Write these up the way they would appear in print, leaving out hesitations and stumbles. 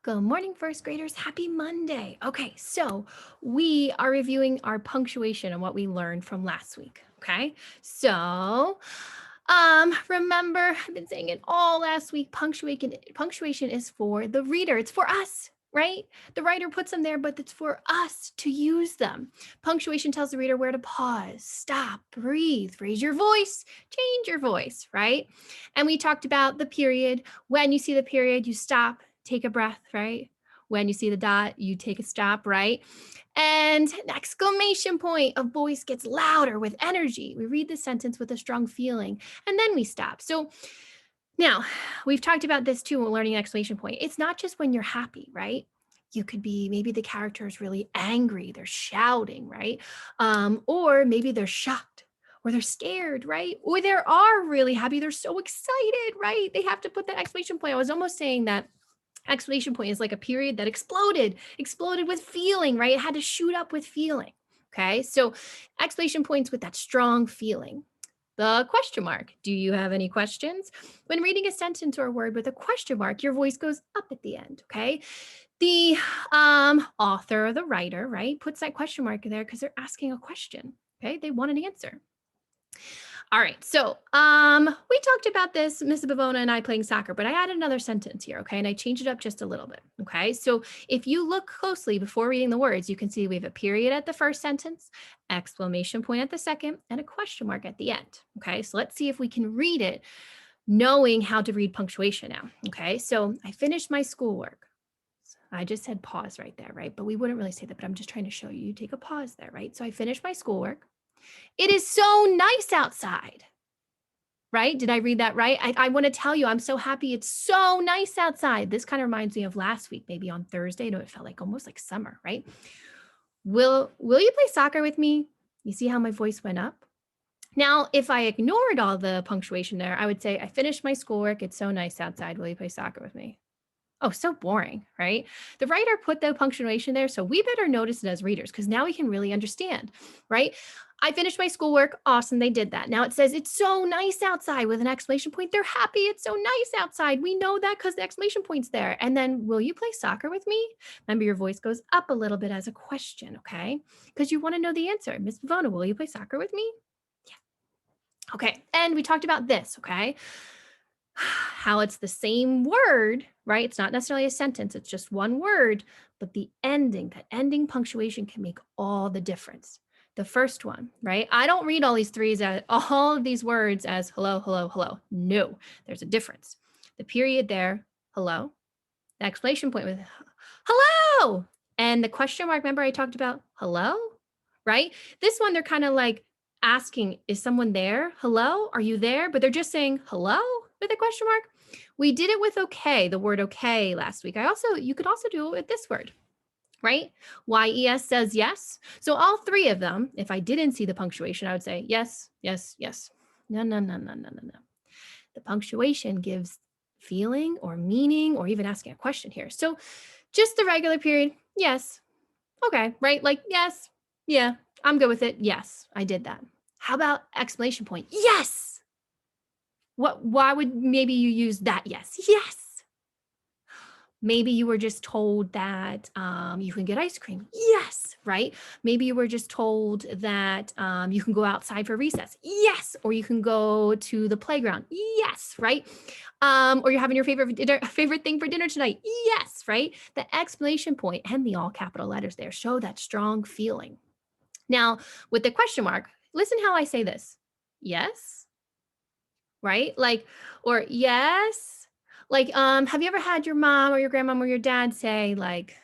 Good morning, first graders. Happy Monday. Okay, so we are reviewing our punctuation and what we learned from last week. Okay, so remember, I've been saying it all last week. Punctuation is for the reader. It's for us, right? The writer puts them there, but it's for us to use them. Punctuation tells the reader where to pause, stop, breathe, raise your voice, change your voice, right? And we talked about the period. When you see the period, you stop, take a breath, right? When you see the dot, you take a stop, right? And an exclamation point, a voice gets louder with energy. We read the sentence with a strong feeling, and then we stop. So now we've talked about this too when learning an exclamation point. It's not just when you're happy, right? You could be maybe the character is really angry, they're shouting, right? Or maybe they're shocked or they're scared, right? Or they are really happy, they're so excited, right? They have to put that exclamation point. I was almost saying that exclamation point is like a period that exploded with feeling, right? It had to shoot up with feeling. Okay. So exclamation points with that strong feeling. The question mark. Do you have any questions? When reading a sentence or a word with a question mark, your voice goes up at the end. Okay. The author or the writer, right, puts that question mark there because they're asking a question. Okay. They want an answer. All right. So we talked about this, Mrs. Bavona and I playing soccer, but I added another sentence here, okay? And I changed it up just a little bit. Okay. So if you look closely before reading the words, you can see we have a period at the first sentence, exclamation point at the second, and a question mark at the end. Okay. So let's see if we can read it knowing how to read punctuation now. Okay. So I finished my schoolwork. I just said pause right there, right? But we wouldn't really say that, but I'm just trying to show you. You take a pause there, right? So I finished my schoolwork. It is so nice outside, right? Did I read that right? I want to tell you, I'm so happy. It's so nice outside. This kind of reminds me of last week, maybe on Thursday. No, it felt like almost like summer, right? Will you play soccer with me? You see how my voice went up? Now, if I ignored all the punctuation there, I would say, I finished my schoolwork. It's so nice outside. Will you play soccer with me? Oh, so boring, right? The writer put the punctuation there, so we better notice it as readers because now we can really understand, right? I finished my schoolwork. Awesome, they did that. Now it says it's so nice outside with an exclamation point. They're happy. It's so nice outside. We know that because the exclamation point's there. And then, will you play soccer with me? Remember, your voice goes up a little bit as a question, okay? Because you want to know the answer. Miss Vona, will you play soccer with me? Yeah. Okay. And we talked about this, okay? How it's the same word, right? It's not necessarily a sentence, it's just one word, but the ending, that ending punctuation can make all the difference. The first one, right? I don't read all of these words as hello, hello, hello. No, there's a difference. The period there, hello, the exclamation point with hello, and the question mark, remember I talked about hello, right? This one, they're kind of like asking, is someone there? Hello, are you there? But they're just saying hello with a question mark. We did it with okay, the word okay last week. You could also do it with this word, right? YES says yes. So all three of them, if I didn't see the punctuation, I would say yes, yes, yes. No, no, no, no, no, no, no. The punctuation gives feeling or meaning or even asking a question here. So just the regular period, yes, okay, right? Like, yes, yeah, I'm good with it. Yes, I did that. How about exclamation point? Yes. Why would maybe you use that? Yes. Yes. Maybe you were just told that you can get ice cream. Yes, right? Maybe you were just told that you can go outside for recess. Yes. Or you can go to the playground. Yes, right? Or you're having your favorite thing for dinner tonight. Yes, right? The exclamation point and the all capital letters there show that strong feeling. Now, with the question mark, listen how I say this. Yes, right? Like, or yes. Like, have you ever had your mom or your grandmom or your dad say, like,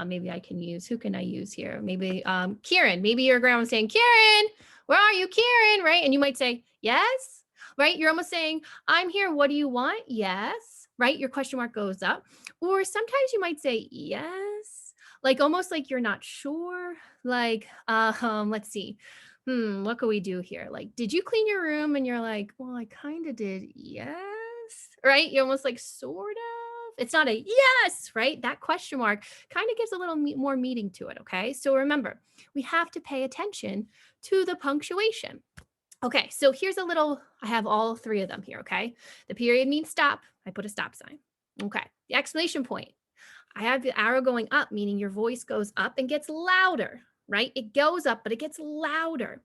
maybe I can use, who can I use here? Maybe Kieran, maybe your grandma's saying, Kieran, where are you, Kieran? Right? And you might say, yes, right? You're almost saying, I'm here. What do you want? Yes, right? Your question mark goes up. Or sometimes you might say, yes, like almost like you're not sure. Like, let's see. What could we do here? Like, did you clean your room? And you're like, well, I kind of did. Yes. Right? You're almost like, sort of. It's not a yes, right? That question mark kind of gives a little more meaning to it. Okay. So remember, we have to pay attention to the punctuation. Okay. So here's I have all three of them here. Okay. The period means stop. I put a stop sign. Okay. The exclamation point. I have the arrow going up, meaning your voice goes up and gets louder, right? It goes up, but it gets louder.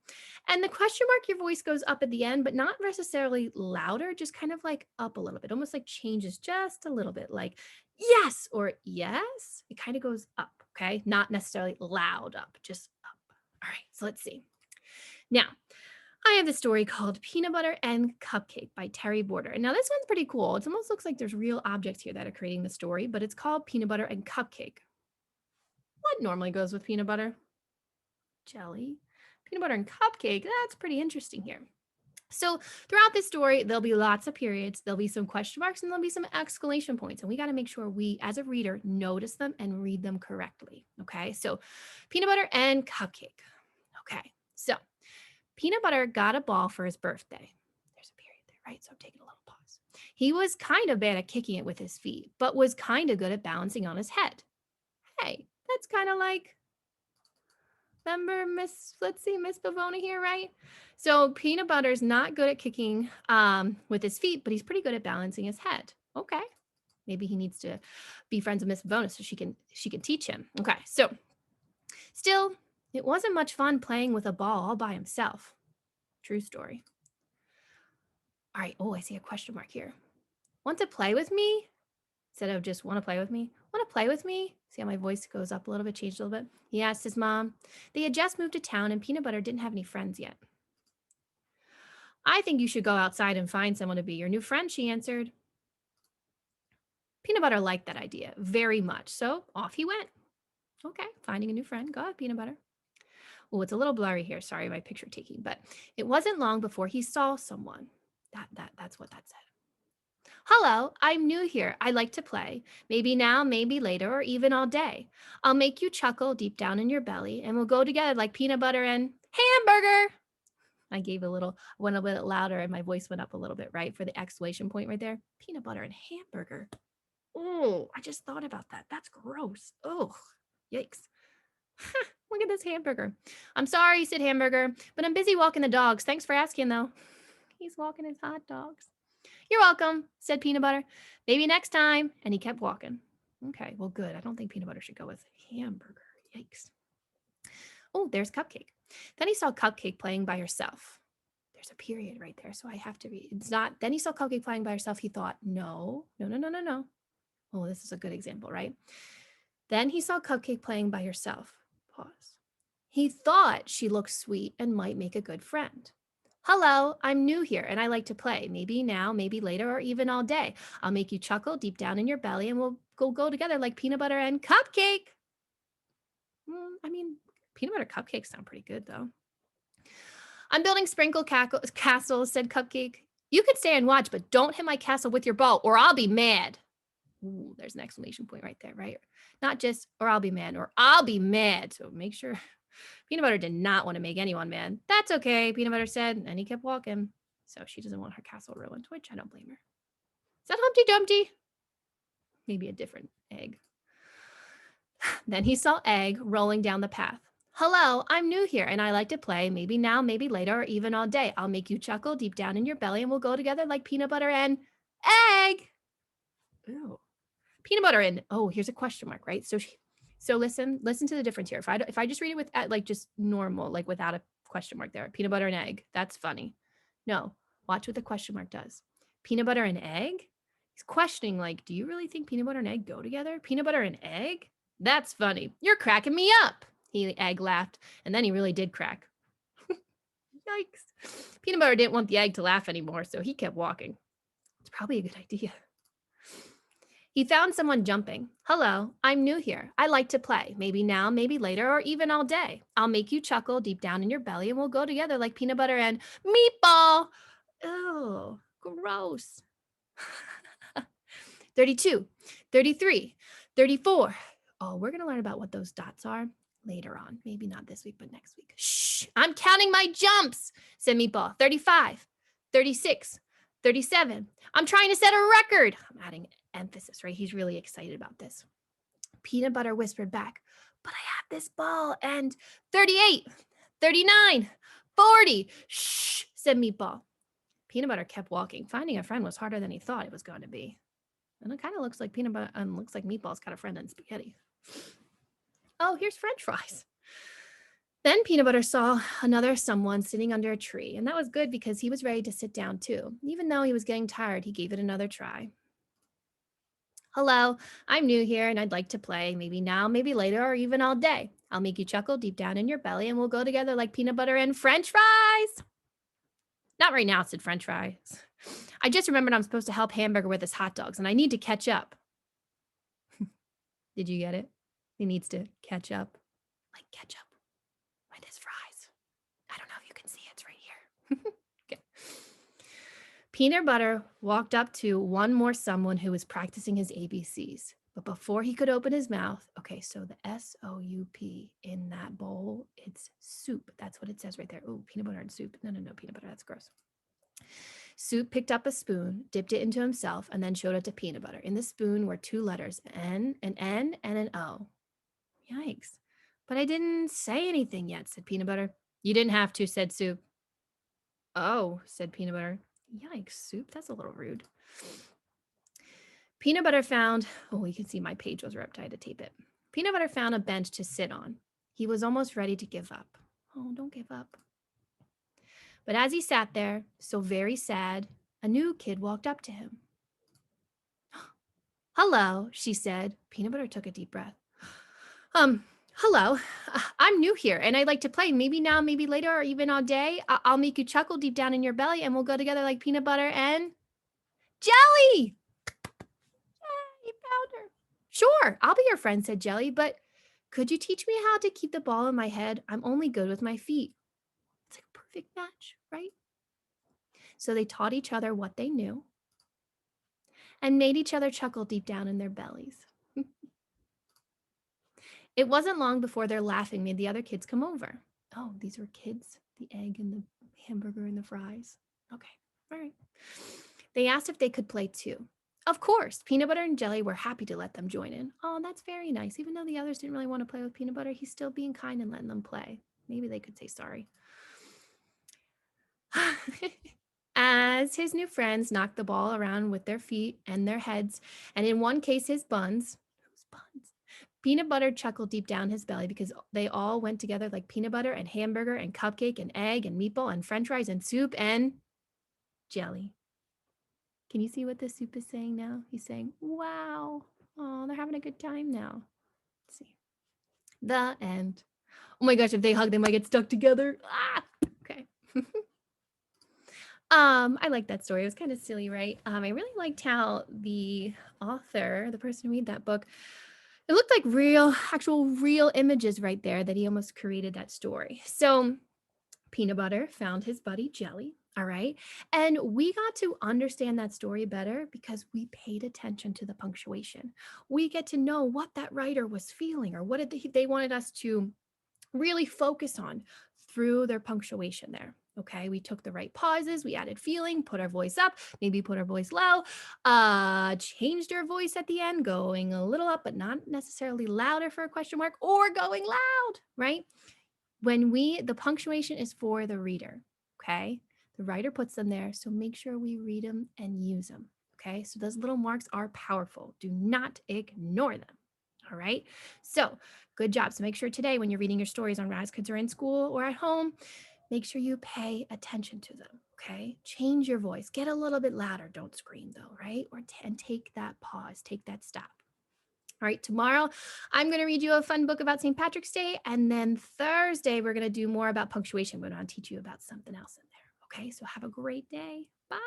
And the question mark, your voice goes up at the end, but not necessarily louder, just kind of like up a little bit, almost like changes just a little bit, like yes or yes. It kind of goes up, okay? Not necessarily loud up, just up. All right, so let's see. Now, I have the story called Peanut Butter and Cupcake by Terry Border. And now this one's pretty cool. It almost looks like there's real objects here that are creating the story, but it's called Peanut Butter and Cupcake. What normally goes with peanut butter? Jelly. Peanut butter and cupcake. That's pretty interesting here. So throughout this story, there'll be lots of periods, there'll be some question marks, and there'll be some exclamation points. And we got to make sure we, as a reader, notice them and read them correctly. Okay. So peanut butter and cupcake. Okay. So peanut butter got a ball for his birthday. There's a period there, right? So I'm taking a little pause. He was kind of bad at kicking it with his feet, but was kind of good at balancing on his head. Hey, that's kind of like, remember Miss, let's see, Miss Bavona here, right? So peanut butter's not good at kicking with his feet, but he's pretty good at balancing his head. Okay. Maybe he needs to be friends with Miss Bavona so she can teach him. Okay. So still, it wasn't much fun playing with a ball all by himself. True story. All right. Oh, I see a question mark here. Want to play with me? Instead of just want to play with me. Want to play with me? See how my voice goes up a little bit, changed a little bit? He asked his mom. They had just moved to town and Peanut Butter didn't have any friends yet. I think you should go outside and find someone to be your new friend, she answered. Peanut Butter liked that idea very much, so off he went. Okay, finding a new friend. Go ahead, Peanut Butter. Oh, it's a little blurry here. Sorry, my picture taking, but it wasn't long before he saw someone. That's what that said. Hello, I'm new here. I like to play. Maybe now, maybe later, or even all day. I'll make you chuckle deep down in your belly, and we'll go together like peanut butter and hamburger. I gave went a bit louder, and my voice went up a little bit, right? For the exclamation point right there. Peanut butter and hamburger. Oh, I just thought about that. That's gross. Oh, yikes. Look at this hamburger. I'm sorry, said Hamburger, but I'm busy walking the dogs. Thanks for asking, though. He's walking his hot dogs. You're welcome, said Peanut Butter. Maybe next time. And he kept walking. Okay, well, good. I don't think Peanut Butter should go with hamburger. Yikes. Oh, there's Cupcake. Then he saw Cupcake playing by herself. There's a period right there, so I have to read. It's not, then he saw Cupcake playing by herself. He thought, no, no, no, no, no, no. Oh, this is a good example, right? Then he saw Cupcake playing by herself. Pause. He thought she looked sweet and might make a good friend. Hello, I'm new here and I like to play. Maybe now, maybe later, or even all day. I'll make you chuckle deep down in your belly and we'll go together like peanut butter and cupcake. I mean, peanut butter cupcakes sound pretty good though. I'm building sprinkle castles, said Cupcake. You could stay and watch, but don't hit my castle with your ball or I'll be mad. Ooh, there's an exclamation point right there, right? Not just, or I'll be mad, or I'll be mad. So make sure. Peanut Butter did not want to make anyone mad. That's okay, Peanut Butter said, and he kept walking. So she doesn't want her castle ruined, which I don't blame her. Is that Humpty Dumpty? Maybe a different egg. Then he saw Egg rolling down the path. Hello, I'm new here and I like to play. Maybe now, maybe later, or even all day. I'll make you chuckle deep down in your belly and we'll go together like peanut butter and egg. Ew. Peanut butter and, oh, here's a question mark, right? So listen to the difference here. If I just read it with like just normal, like without a question mark there, peanut butter and egg, that's funny. No, watch what the question mark does. Peanut butter and egg? He's questioning, like, do you really think peanut butter and egg go together? Peanut butter and egg? That's funny. You're cracking me up. Egg laughed, and then he really did crack. Yikes. Peanut butter didn't want the egg to laugh anymore, so he kept walking. It's probably a good idea. He found someone jumping. Hello, I'm new here. I like to play. Maybe now, maybe later, or even all day. I'll make you chuckle deep down in your belly and we'll go together like peanut butter and meatball. Oh, gross. 32, 33, 34. Oh, we're going to learn about what those dots are later on. Maybe not this week, but next week. Shh, I'm counting my jumps, said Meatball. 35, 36, 37. I'm trying to set a record. I'm adding emphasis, right? He's really excited about this. Peanut Butter whispered back, but I have this ball and 38, 39, 40. Shh, said Meatball. Peanut Butter kept walking. Finding a friend was harder than he thought it was going to be. And it kind of looks like peanut butter and looks like meatballs got a friend in spaghetti. Oh, here's French fries. Then Peanut Butter saw another someone sitting under a tree, and that was good because he was ready to sit down too. Even though he was getting tired, he gave it another try. Hello, I'm new here and I'd like to play. Maybe now, maybe later, or even all day. I'll make you chuckle deep down in your belly and we'll go together like peanut butter and French fries. Not right now, said French fries. I just remembered I'm supposed to help Hamburger with his hot dogs and I need to catch up. Did you get it? He needs to catch up. Like ketchup with his fries. I don't know if you can see it. It's right here. Okay. Peanut Butter walked up to one more someone who was practicing his ABCs. But before he could open his mouth, okay, so the SOUP in that bowl, it's soup. That's what it says right there. Oh, peanut butter and soup. No, peanut butter. That's gross. Soup picked up a spoon, dipped it into himself, and then showed it to Peanut Butter. In the spoon were two letters, an N, and an O. Yikes. But I didn't say anything yet, said Peanut Butter. You didn't have to, said Soup. Oh, said Peanut Butter. Yikes, Soup. That's a little rude. Peanut Butter found, oh, you can see my page was ripped. I had to tape it. Peanut Butter found a bench to sit on. He was almost ready to give up. Oh, don't give up. But as he sat there, so very sad, a new kid walked up to him. Hello, she said. Peanut Butter took a deep breath. Hello. I'm new here and I'd like to play. Maybe now, maybe later, or even all day. I'll make you chuckle deep down in your belly and we'll go together like peanut butter and jelly. Yay, found her. Sure, I'll be your friend, said Jelly, but could you teach me how to keep the ball in my head? I'm only good with my feet. It's like a perfect match, right? So they taught each other what they knew and made each other chuckle deep down in their bellies. It wasn't long before their laughing made the other kids come over. Oh, these were kids, the egg and the hamburger and the fries. Okay, all right. They asked if they could play too. Of course, Peanut Butter and Jelly were happy to let them join in. Oh, that's very nice. Even though the others didn't really want to play with Peanut Butter, he's still being kind and letting them play. Maybe they could say sorry. As his new friends knocked the ball around with their feet and their heads, and in one case his buns, whose buns? Peanut Butter chuckled deep down his belly because they all went together like peanut butter and hamburger and cupcake and egg and meatball and french fries and soup and jelly. Can you see what the soup is saying now? He's saying, wow. Oh, they're having a good time now. Let's see. The end. Oh my gosh, if they hug, they might get stuck together. Ah, okay. I like that story. It was kind of silly, right? I really liked how the author, the person who made that book, it looked like actual real images right there that he almost created that story. So Peanut Butter found his buddy Jelly. All right. And we got to understand that story better because we paid attention to the punctuation. We get to know what that writer was feeling or what did they wanted us to really focus on through their punctuation there. Okay, we took the right pauses, we added feeling, put our voice up, maybe put our voice low, changed our voice at the end, going a little up, but not necessarily louder for a question mark or going loud, right? The punctuation is for the reader, okay? The writer puts them there, so make sure we read them and use them, okay? So those little marks are powerful. Do not ignore them. All right. So good job. So make sure today when you're reading your stories on Raz Kids or in school or at home, make sure you pay attention to them. Okay. Change your voice. Get a little bit louder. Don't scream though, right? And take that pause, take that stop. All right, tomorrow I'm going to read you a fun book about St. Patrick's Day. And then Thursday, we're going to do more about punctuation. We're going to teach you about something else in there. Okay, so have a great day. Bye.